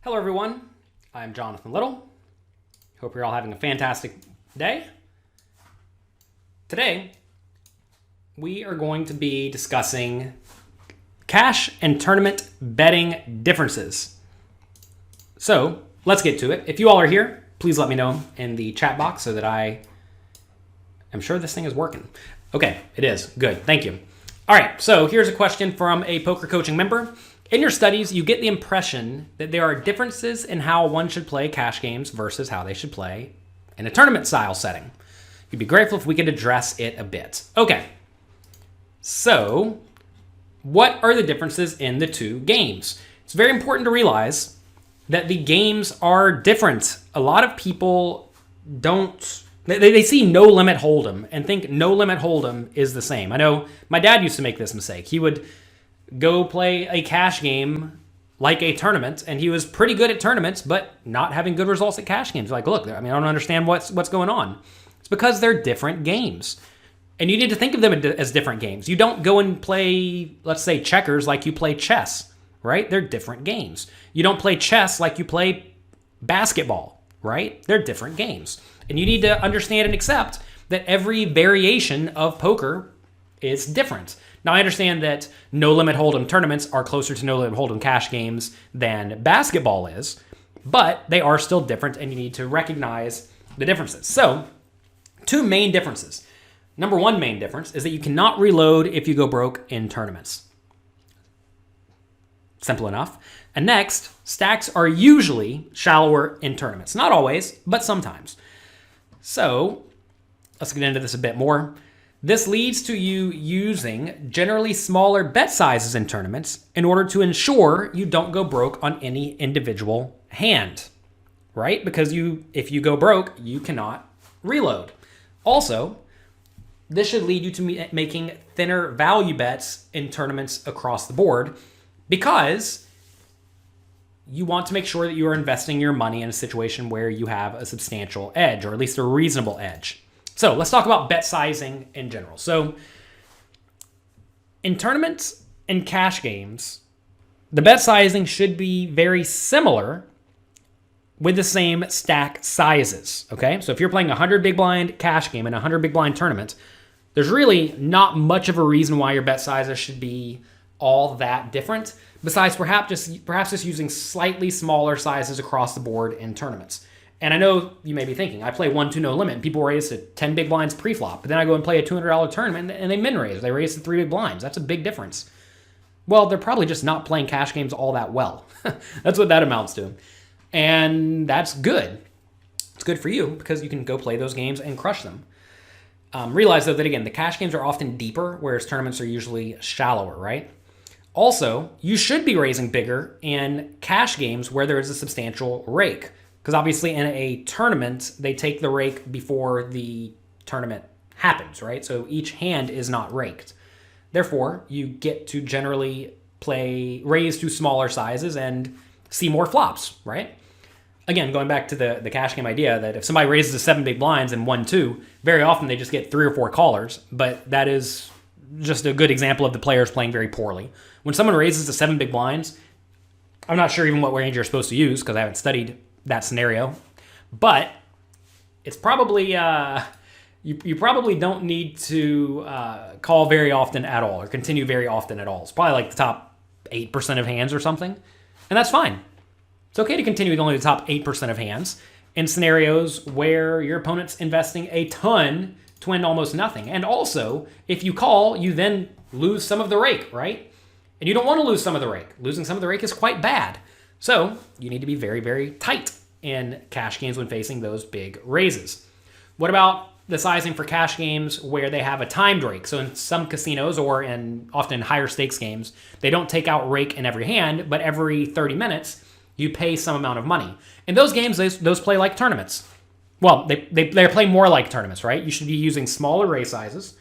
Hello everyone, I'm Jonathan Little. Hope you're all having a fantastic day. Today, we are going to be discussing cash and tournament betting differences. So, let's get to it. If you all are here, please let me know in the chat box so that I am sure this thing is working. Okay, it is. Good, thank you. All right, so here's a question from a poker coaching member. In your studies, you get the impression that there are differences in how one should play cash games versus how they should play in a tournament-style setting. You'd be grateful if we could address it a bit. Okay, so what are the differences in the two games? It's very important to realize that the games are different. A lot of people they see No Limit Hold'em and think No Limit Hold'em is the same. I know my dad used to make this mistake. He would go play a cash game like a tournament, and he was pretty good at tournaments, but not having good results at cash games. Like, look, I don't understand what's going on. It's because they're different games. And you need to think of them as different games. You don't go and play, let's say, checkers like you play chess, right? They're different games. You don't play chess like you play basketball, right? They're different games. And you need to understand and accept that every variation of poker is different. Now, I understand that No Limit Hold'em tournaments are closer to No Limit Hold'em cash games than basketball is, but they are still different, and you need to recognize the differences. So, two main differences. Number one main difference is that you cannot reload if you go broke in tournaments. Simple enough. And next, stacks are usually shallower in tournaments. Not always, but sometimes. So, let's get into this a bit more. This leads to you using generally smaller bet sizes in tournaments in order to ensure you don't go broke on any individual hand, right? Because if you go broke, you cannot reload. Also, this should lead you to making thinner value bets in tournaments across the board because you want to make sure that you are investing your money in a situation where you have a substantial edge, or at least a reasonable edge. So let's talk about bet sizing in general. So in tournaments and cash games, the bet sizing should be very similar with the same stack sizes, okay? So if you're playing a 100 big blind cash game and a 100 big blind tournament, there's really not much of a reason why your bet sizes should be all that different, besides perhaps just using slightly smaller sizes across the board in tournaments. And I know you may be thinking, I play 1-2 no limit, and people raise to 10 big blinds pre-flop, but then I go and play a $200 tournament, and they min-raise. They raise to 3 big blinds. That's a big difference. Well, they're probably just not playing cash games all that well. That's what that amounts to. And that's good. It's good for you, because you can go play those games and crush them. Realize, though, that, again, the cash games are often deeper, whereas tournaments are usually shallower, right? Also, you should be raising bigger in cash games where there is a substantial rake. Because obviously in a tournament, they take the rake before the tournament happens, right? So each hand is not raked. Therefore, you get to generally raise to smaller sizes and see more flops, right? Again, going back to the cash game idea that if somebody raises to 7 big blinds and 1-2, very often they just get 3 or 4 callers, but that is just a good example of the players playing very poorly. When someone raises to 7 big blinds, I'm not sure even what range you're supposed to use because I haven't studied that scenario, but it's probably you probably don't need to call very often at all or continue very often at all. It's probably like the top 8% of hands or something, and that's fine. It's okay to continue with only the top 8% of hands in scenarios where your opponent's investing a ton to win almost nothing. And also, if you call, you then lose some of the rake, right? And you don't want to lose some of the rake. Losing some of the rake is quite bad. So you need to be very, very tight in cash games when facing those big raises. What about the sizing for cash games where they have a timed rake? So in some casinos or often higher stakes games, they don't take out rake in every hand, but every 30 minutes, you pay some amount of money. In those games, those play like tournaments. Well, they play more like tournaments, right? You should be using smaller raise sizes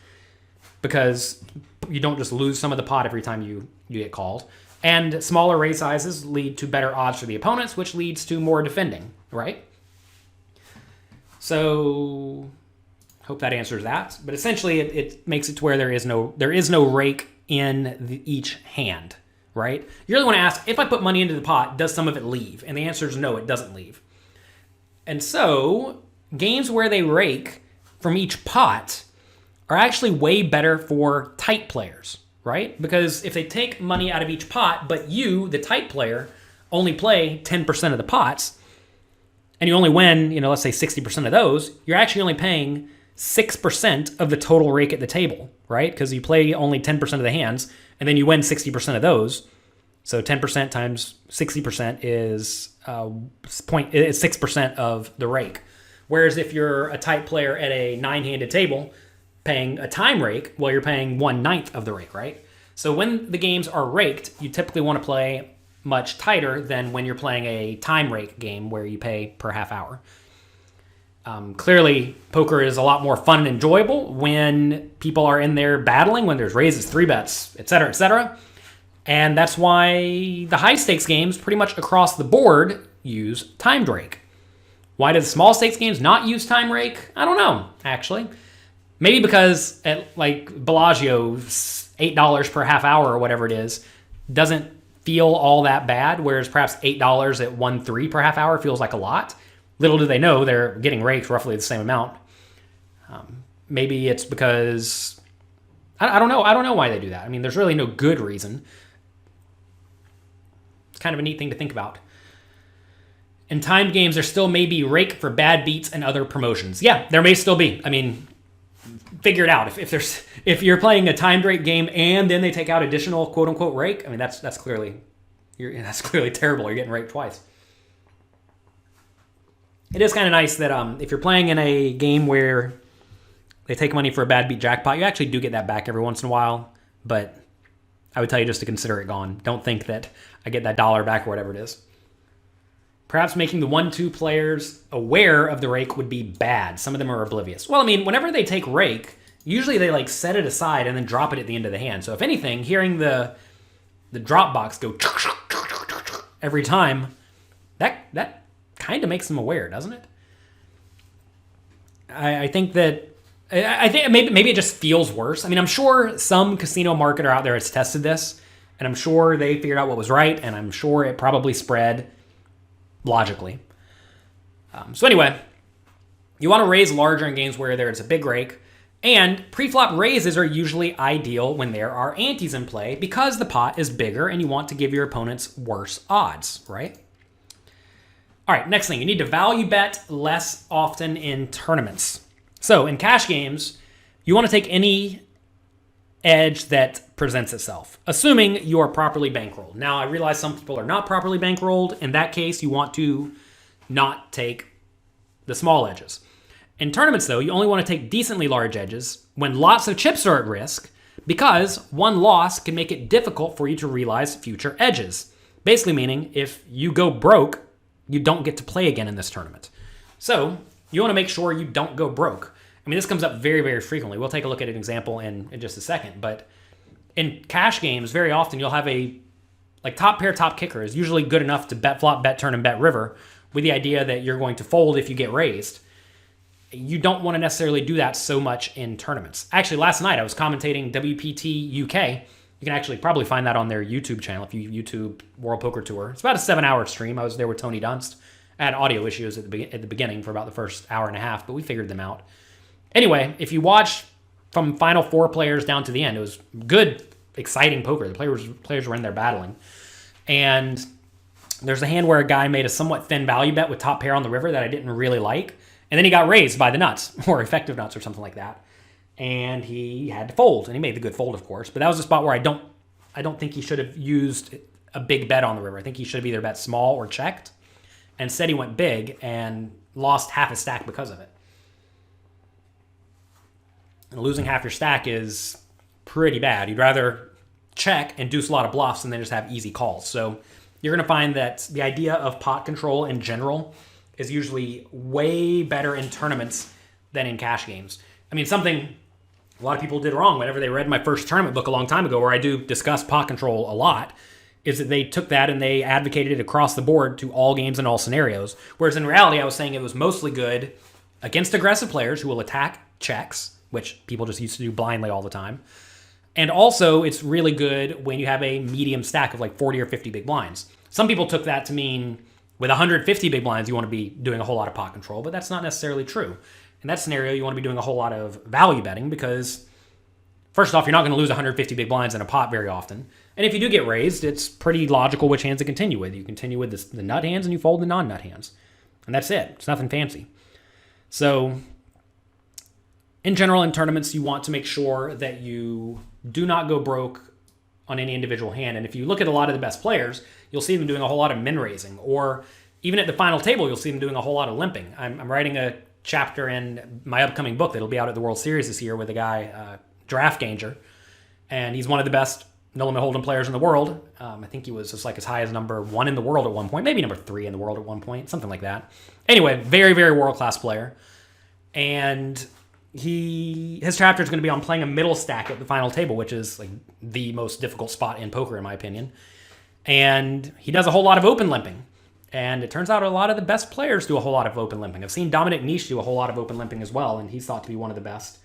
because you don't just lose some of the pot every time you get called. And smaller raise sizes lead to better odds for the opponents, which leads to more defending, right? So, hope that answers that. But essentially, it makes it to where there is no rake in each hand, right? You really want to ask, if I put money into the pot, does some of it leave? And the answer is no, it doesn't leave. And so games where they rake from each pot are actually way better for tight players, right? Because if they take money out of each pot, but you, the tight player, only play 10% of the pots, and you only win, let's say 60% of those, you're actually only paying 6% of the total rake at the table, right? Because you play only 10% of the hands, and then you win 60% of those. So 10% times 60% is 6% of the rake. Whereas if you're a tight player at a 9-handed table, paying a time rake, well, you're paying 1/9 of the rake, right? So when the games are raked, you typically want to play much tighter than when you're playing a time rake game where you pay per half hour. Clearly, poker is a lot more fun and enjoyable when people are in there battling, when there's raises, 3-bets, etc., etc. And that's why the high stakes games pretty much across the board use timed rake. Why do the small stakes games not use time rake? I don't know, actually. Maybe because at Bellagio, $8 per half hour or whatever it is, doesn't feel all that bad, whereas perhaps $8 at 1.3 per half hour feels like a lot. Little do they know they're getting raked roughly the same amount. Maybe it's because I don't know. I don't know why they do that. I mean, there's really no good reason. It's kind of a neat thing to think about. In timed games, there still may be rake for bad beats and other promotions. Yeah, there may still be. I mean, figure it out. If you're playing a timed rake game and then they take out additional quote unquote rake, I mean that's clearly terrible. You're getting raked twice. It is kind of nice that if you're playing in a game where they take money for a bad beat jackpot, you actually do get that back every once in a while. But I would tell you just to consider it gone. Don't think that I get that $1 back or whatever it is. Perhaps making the 1-2 players aware of the rake would be bad. Some of them are oblivious. Well, I mean, whenever they take rake, usually they set it aside and then drop it at the end of the hand. So if anything, hearing the drop box go every time, that kind of makes them aware, doesn't it? I think maybe it just feels worse. I mean, I'm sure some casino marketer out there has tested this, and I'm sure they figured out what was right, and I'm sure it probably spread logically. So anyway, you want to raise larger in games where there's a big rake, and pre-flop raises are usually ideal when there are antes in play because the pot is bigger and you want to give your opponents worse odds, right? All right, next thing, you need to value bet less often in tournaments. So in cash games, you want to take any edge that presents itself, assuming you are properly bankrolled. Now, I realize some people are not properly bankrolled. In that case, you want to not take the small edges. In tournaments, though, you only want to take decently large edges when lots of chips are at risk because one loss can make it difficult for you to realize future edges. Basically meaning if you go broke, you don't get to play again in this tournament. So you want to make sure you don't go broke. I mean, this comes up very, very frequently. We'll take a look at an example in just a second. But in cash games, very often you'll have top pair, top kicker is usually good enough to bet flop, bet turn, and bet river with the idea that you're going to fold if you get raised. You don't want to necessarily do that so much in tournaments. Actually, last night I was commentating WPT UK. You can actually probably find that on their YouTube channel if you YouTube World Poker Tour. It's about a 7-hour stream. I was there with Tony Dunst. I had audio issues at the beginning for about the first hour and a half, but we figured them out. Anyway, if you watch from final 4 players down to the end, it was good, exciting poker. The players were in there battling. And there's a hand where a guy made a somewhat thin value bet with top pair on the river that I didn't really like. And then he got raised by the nuts, or effective nuts or something like that. And he had to fold. And he made the good fold, of course. But that was a spot where I don't think he should have used a big bet on the river. I think he should have either bet small or checked. And instead he went big and lost half his stack because of it. And losing half your stack is pretty bad. You'd rather check and deuce a lot of bluffs and then just have easy calls. So you're going to find that the idea of pot control in general is usually way better in tournaments than in cash games. I mean, something a lot of people did wrong whenever they read my first tournament book a long time ago, where I do discuss pot control a lot, is that they took that and they advocated it across the board to all games and all scenarios. Whereas in reality, I was saying it was mostly good against aggressive players who will attack checks, which people just used to do blindly all the time. And also, it's really good when you have a medium stack of like 40 or 50 big blinds. Some people took that to mean with 150 big blinds, you want to be doing a whole lot of pot control, but that's not necessarily true. In that scenario, you want to be doing a whole lot of value betting because, first off, you're not going to lose 150 big blinds in a pot very often. And if you do get raised, it's pretty logical which hands to continue with. You continue with the nut hands and you fold the non-nut hands. And that's it. It's nothing fancy. So, in general, in tournaments, you want to make sure that you do not go broke on any individual hand. And if you look at a lot of the best players, you'll see them doing a whole lot of min raising. Or even at the final table, you'll see them doing a whole lot of limping. I'm writing a chapter in my upcoming book that'll be out at the World Series this year with a guy, Draft Ganger. And he's one of the best no-limit hold'em players in the world. I think he was just like as high as number 1 in the world at one point, maybe number 3 in the world at one point, something like that. Anyway, very, very world-class player. And his chapter is going to be on playing a middle stack at the final table, which is like the most difficult spot in poker, in my opinion. And he does a whole lot of open limping. And it turns out a lot of the best players do a whole lot of open limping. I've seen Dominic Niche do a whole lot of open limping as well, and he's thought to be one of the best.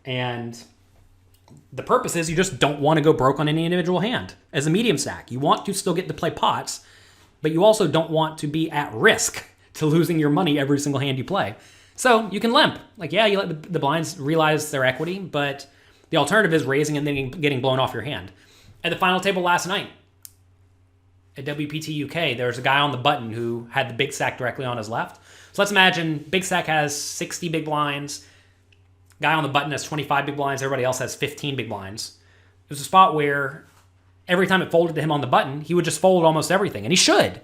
And the purpose is you just don't want to go broke on any individual hand. As a medium stack, you want to still get to play pots, but you also don't want to be at risk to losing your money every single hand you play. So you can limp. Like, yeah, you let the blinds realize their equity, but the alternative is raising and then getting blown off your hand. At the final table last night at WPT UK, there's a guy on the button who had the big stack directly on his left. So let's imagine big stack has 60 big blinds. Guy on the button has 25 big blinds. Everybody else has 15 big blinds. There's a spot where every time it folded to him on the button, he would just fold almost everything. And he should,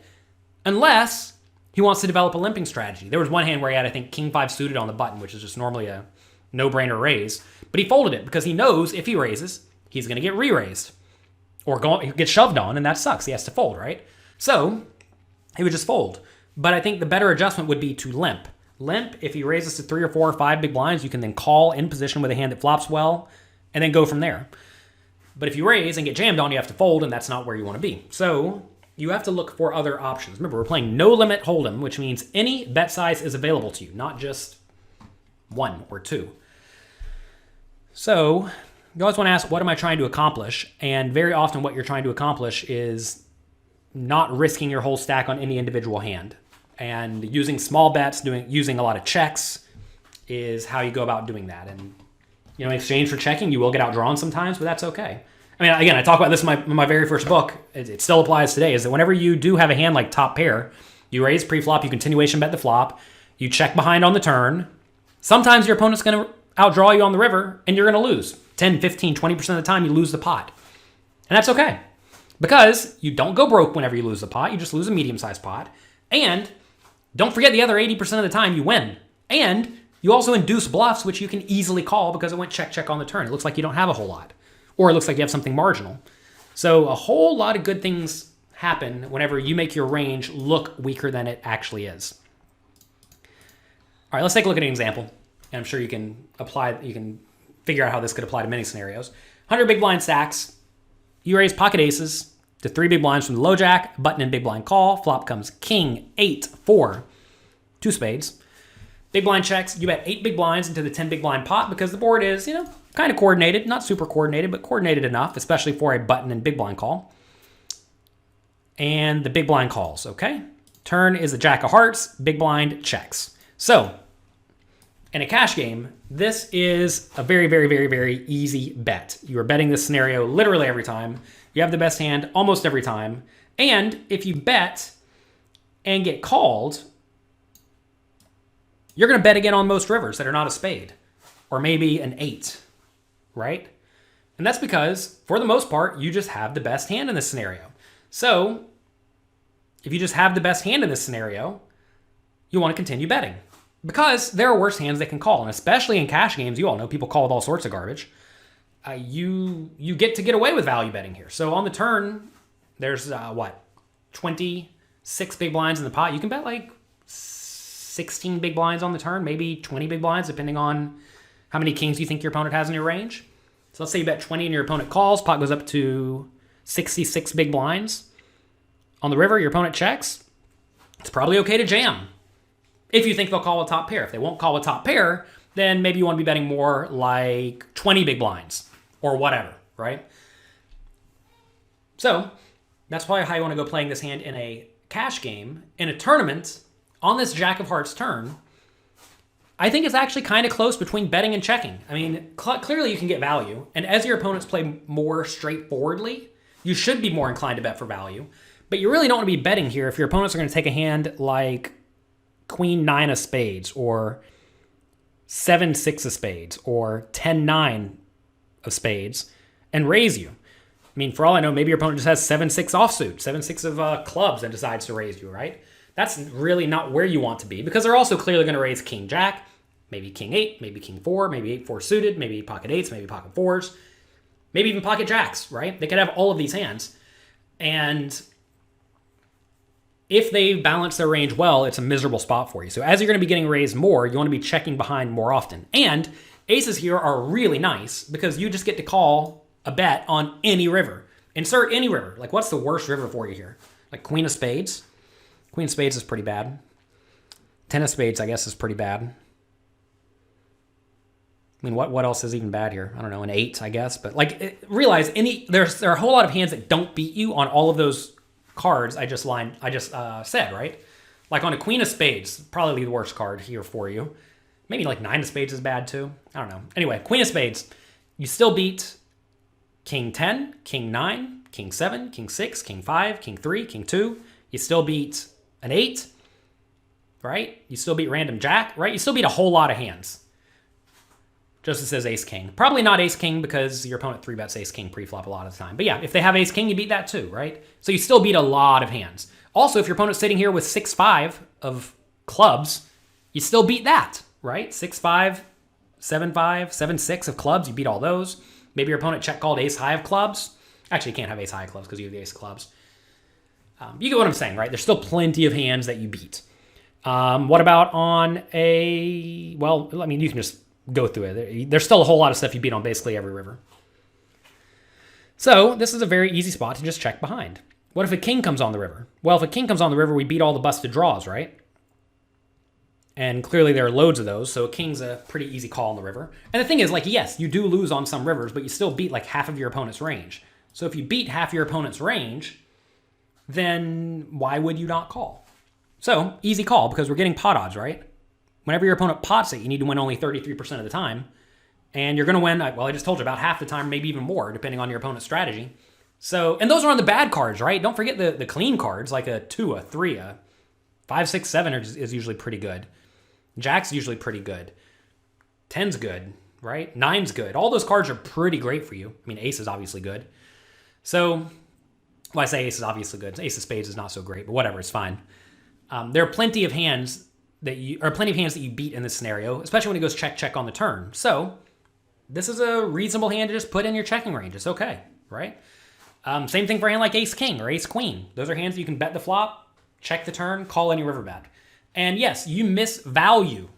unless he wants to develop a limping strategy. There was one hand where he had, I think, King 5 suited on the button, which is just normally a no-brainer raise. But he folded it because he knows if he raises, he's going to get re-raised. Or get shoved on, and that sucks. He has to fold, right? So he would just fold. But I think the better adjustment would be to limp. Limp, if he raises to 3 or 4 or 5 big blinds, you can then call in position with a hand that flops well, and then go from there. But if you raise and get jammed on, you have to fold, and that's not where you want to be. So you have to look for other options. Remember, we're playing no limit hold'em, which means any bet size is available to you, not just 1 or 2. So you always want to ask, what am I trying to accomplish? And very often what you're trying to accomplish is not risking your whole stack on any individual hand. And using small bets, using a lot of checks is how you go about doing that. And, in exchange for checking, you will get outdrawn sometimes, but that's okay. I mean, again, I talk about this in my very first book. It still applies today, is that whenever you do have a hand like top pair, you raise pre-flop, you continuation bet the flop, you check behind on the turn. Sometimes your opponent's going to outdraw you on the river, and you're going to lose. 10, 15, 20% of the time, you lose the pot. And that's okay. Because you don't go broke whenever you lose the pot. You just lose a medium-sized pot. And don't forget the other 80% of the time you win. And you also induce bluffs, which you can easily call because it went check, check on the turn. It looks like you don't have a whole lot. Or it looks like you have something marginal. So a whole lot of good things happen whenever you make your range look weaker than it actually is. All right, let's take a look at an example. And I'm sure you can figure out how this could apply to many scenarios. 100 big blind stacks. You raise pocket aces to 3 big blinds from the low jack, button and big blind call. Flop comes king, 8, 4, 2 spades. Big blind checks. You bet 8 big blinds into the 10 big blind pot because the board is, kind of coordinated. Not super coordinated, but coordinated enough, especially for a button and big blind call. And the big blind calls, okay? Turn is the jack of hearts. Big blind checks. So, in a cash game, this is a very, very, very, very easy bet. You are betting this scenario literally every time. You have the best hand almost every time. And if you bet and get called, you're going to bet again on most rivers that are not a spade. Or maybe an 8, right? And that's because, for the most part, you just have the best hand in this scenario. So, if you just have the best hand in this scenario, you want to continue betting. Because there are worse hands that can call. And especially in cash games, you all know people call with all sorts of garbage. You get away with value betting here. So on the turn, there's 26 big blinds in the pot. You can bet like 16 big blinds on the turn, maybe 20 big blinds, depending on how many kings you think your opponent has in your range. So let's say you bet 20 and your opponent calls. Pot goes up to 66 big blinds. On the river, your opponent checks. It's probably okay to jam if you think they'll call a top pair. If they won't call a top pair, then maybe you want to be betting more like 20 big blinds or whatever, right? So that's probably how you want to go playing this hand in a cash game. In a tournament, on this Jack of Hearts turn, I think it's actually kind of close between betting and checking. I mean, clearly you can get value, and as your opponents play more straightforwardly, you should be more inclined to bet for value. But you really don't want to be betting here if your opponents are going to take a hand like Queen 9 of spades, or 7 6 of spades, or 10 9 of spades, and raise you. I mean, for all I know, maybe your opponent just has 7 6 offsuit, 7 6 of clubs, and decides to raise you, right? That's really not where you want to be, because they're also clearly going to raise King Jack, maybe King 8, maybe King 4, maybe 8 4 suited, maybe pocket 8s, maybe pocket 4s, maybe even pocket jacks, right? They could have all of these hands. And if they balance their range well, it's a miserable spot for you. So as you're going to be getting raised more, you want to be checking behind more often. And aces here are really nice because you just get to call a bet on any river. Insert any river. Like, what's the worst river for you here? Like Queen of Spades? Queen of Spades is pretty bad. 10 of Spades, I guess, is pretty bad. I mean, what else is even bad here? I don't know, an 8, I guess. But like, realize there are a whole lot of hands that don't beat you on all of those cards I just said, right? Like on a Queen of Spades, probably the worst card here for you. Maybe like 9 of Spades is bad too. I don't know. Anyway, Queen of Spades, you still beat King 10, King 9, King 7, King 6, King 5, King 3, King 2. You still beat an 8, right? You still beat random Jack, right? You still beat a whole lot of hands. Just as it says Ace King. Probably not Ace King because your opponent 3-bets Ace King pre-flop a lot of the time. But yeah, if they have Ace King, you beat that too, right? So you still beat a lot of hands. Also, if your opponent's sitting here with 6-5 of clubs, you still beat that, right? 6-5, 7-5, 7-6 of clubs, you beat all those. Maybe your opponent check called Ace High of clubs. Actually, you can't have Ace High of clubs because you have the Ace of clubs. You get what I'm saying, right? There's still plenty of hands that you beat. What about on a... Well, I mean, you can just go through it. There's still a whole lot of stuff you beat on basically every river. So this is a very easy spot to just check behind. What if a king comes on the river? Well, if a king comes on the river, we beat all the busted draws, right? And clearly there are loads of those, so a king's a pretty easy call on the river. And the thing is, like, yes, you do lose on some rivers, but you still beat like half of your opponent's range. So if you beat half your opponent's range, then why would you not call? So, easy call, because we're getting pot odds, right? Whenever your opponent pots it, you need to win only 33% of the time. And you're going to win, well, I just told you, about half the time, maybe even more, depending on your opponent's strategy. So, and those are on the bad cards, right? Don't forget the clean cards, like a 2, a 3, a 5, 6, 7 is usually pretty good. Jack's usually pretty good. 10's good, right? 9's good. All those cards are pretty great for you. I mean, ace is obviously good. So, well, I say ace is obviously good. Ace of spades is not so great, but whatever, it's fine. There are plenty of hands that you beat in this scenario, especially when it goes check on the turn. So this is a reasonable hand to just put in your checking range. It's okay, right? Same thing for a hand like ace king or ace queen. Those are hands that you can bet the flop, check the turn, call any river bet. And yes, you miss value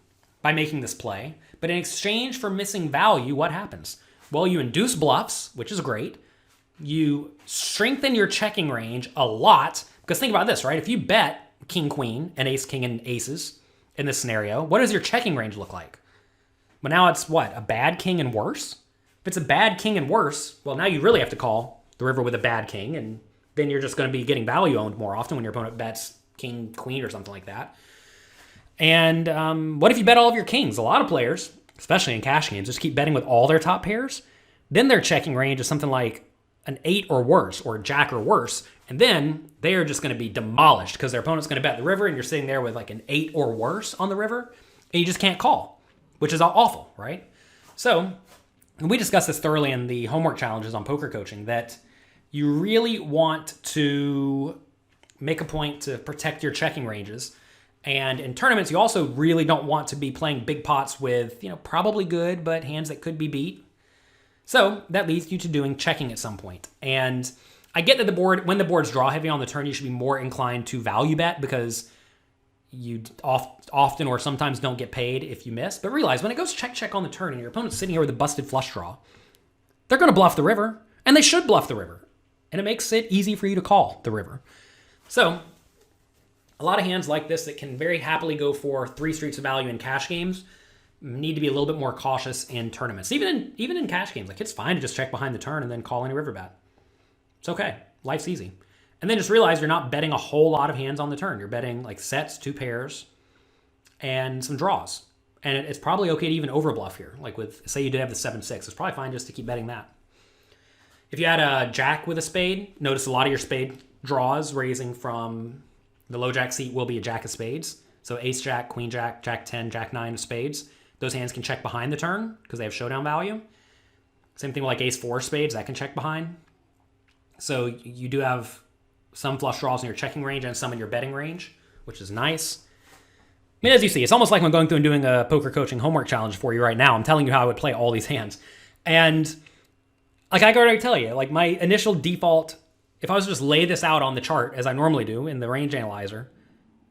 by making this play, but in exchange for missing value, what happens? Well, you induce bluffs, which is great. You strengthen your checking range a lot, because think about this, right? If you bet king, queen, and ace, king, and aces in this scenario, what does your checking range look like? Well, now it's what? A bad king and worse? If it's a bad king and worse, well, now you really have to call the river with a bad king, and then you're just going to be getting value owned more often when your opponent bets king, queen, or something like that. And what if you bet all of your kings? A lot of players, especially in cash games, just keep betting with all their top pairs. Then their checking range is something like an 8 or worse, or jack or worse, and then they are just going to be demolished because their opponent's going to bet the river, and you're sitting there with like an 8 or worse on the river, and you just can't call, which is awful, right? So we discussed this thoroughly in the homework challenges on poker coaching, that you really want to make a point to protect your checking ranges. And in tournaments, you also really don't want to be playing big pots with, probably good, but hands that could be beat. So that leads you to doing checking at some point. And I get that when the board's draw heavy on the turn, you should be more inclined to value bet because you often or sometimes don't get paid if you miss. But realize when it goes check on the turn and your opponent's sitting here with a busted flush draw, they're going to bluff the river, and they should bluff the river. And it makes it easy for you to call the river. So a lot of hands like this that can very happily go for 3 streets of value in cash games need to be a little bit more cautious in tournaments. Even in cash games, like it's fine to just check behind the turn and then call any river bet. It's okay. Life's easy. And then just realize you're not betting a whole lot of hands on the turn. You're betting like sets, 2 pairs, and some draws. And it's probably okay to even overbluff here. Like with, say you did have the 7-6, it's probably fine just to keep betting that. If you had a jack with a spade, notice a lot of your spade draws raising from the low jack seat will be a jack of spades. So ace jack, queen jack, jack 10, jack 9 of spades. Those hands can check behind the turn because they have showdown value. Same thing with like ace 4 spades, that can check behind. So you do have some flush draws in your checking range and some in your betting range, which is nice. I mean, as you see, it's almost like I'm going through and doing a poker coaching homework challenge for you right now. I'm telling you how I would play all these hands. And like I can already tell you, like my initial default, if I was to just lay this out on the chart as I normally do in the range analyzer,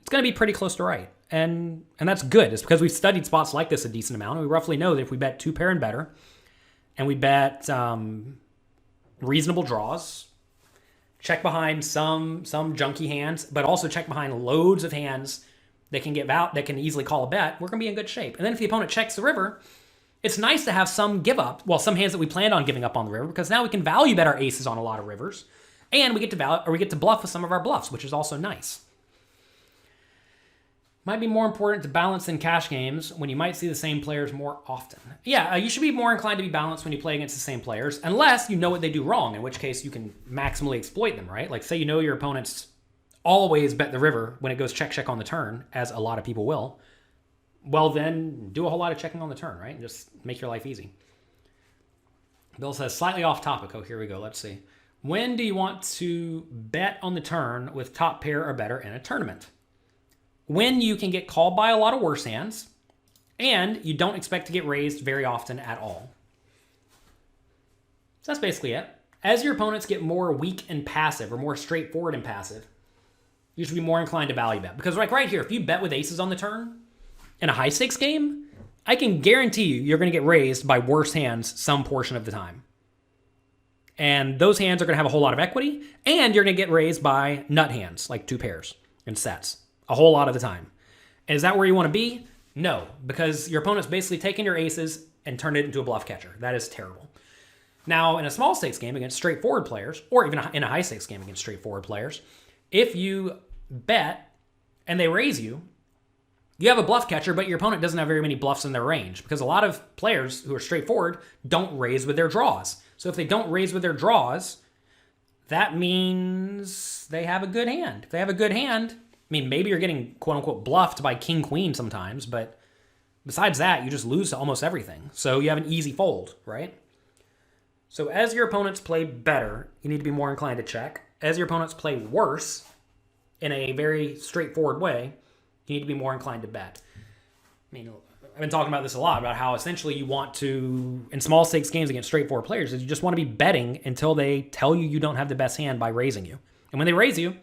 it's going to be pretty close to right. And that's good. It's because we've studied spots like this a decent amount. And we roughly know that if we bet 2 pair and better, and we bet reasonable draws, check behind some junky hands, but also check behind loads of hands that can get out, that can easily call a bet, we're going to be in good shape. And then if the opponent checks the river, it's nice to have some give up. Well, some hands that we planned on giving up on the river, because now we can value bet our aces on a lot of rivers, and we get to bluff with some of our bluffs, which is also nice. Might be more important to balance in cash games when you might see the same players more often. Yeah, you should be more inclined to be balanced when you play against the same players, unless you know what they do wrong, in which case you can maximally exploit them, right? Like say you know your opponents always bet the river when it goes check on the turn, as a lot of people will. Well, then do a whole lot of checking on the turn, right? And just make your life easy. Bill says, slightly off topic. Oh, here we go. Let's see. When do you want to bet on the turn with top pair or better in a tournament? When you can get called by a lot of worse hands, and you don't expect to get raised very often at all. So that's basically it. As your opponents get more weak and passive, or more straightforward and passive, you should be more inclined to value bet. Because like right here, if you bet with aces on the turn in a high stakes game, I can guarantee you're going to get raised by worse hands some portion of the time. And those hands are going to have a whole lot of equity, and you're going to get raised by nut hands, like 2 pairs and sets, a whole lot of the time. And is that where you want to be? No, because your opponent's basically taken your aces and turned it into a bluff catcher. That is terrible. Now, in a small stakes game against straightforward players, or even in a high stakes game against straightforward players, if you bet and they raise you, you have a bluff catcher, but your opponent doesn't have very many bluffs in their range, because a lot of players who are straightforward don't raise with their draws. So if they don't raise with their draws, that means they have a good hand. If they have a good hand, I mean, maybe you're getting quote-unquote bluffed by king, queen sometimes, but besides that, you just lose to almost everything. So you have an easy fold, right? So as your opponents play better, you need to be more inclined to check. As your opponents play worse, in a very straightforward way, you need to be more inclined to bet. I mean, I've been talking about this a lot, about how essentially you want to, in small stakes games against straightforward players, is you just want to be betting until they tell you don't have the best hand by raising you. And when they raise you,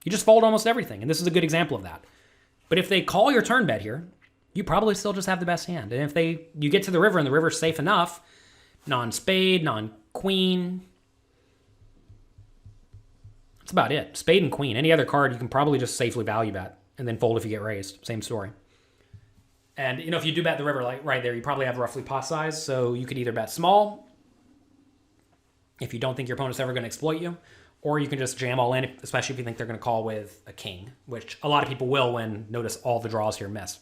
you just fold almost everything. And this is a good example of that. But if they call your turn bet here, you probably still just have the best hand. And if you get to the river and the river's safe enough, non-spade, non-queen, that's about it. Spade and queen. Any other card, you can probably just safely value bet and then fold if you get raised. Same story. And, if you do bet the river, like right there, you probably have roughly pot size. So you could either bet small if you don't think your opponent's ever going to exploit you, or you can just jam all in, especially if you think they're going to call with a king, which a lot of people will when notice all the draws here miss.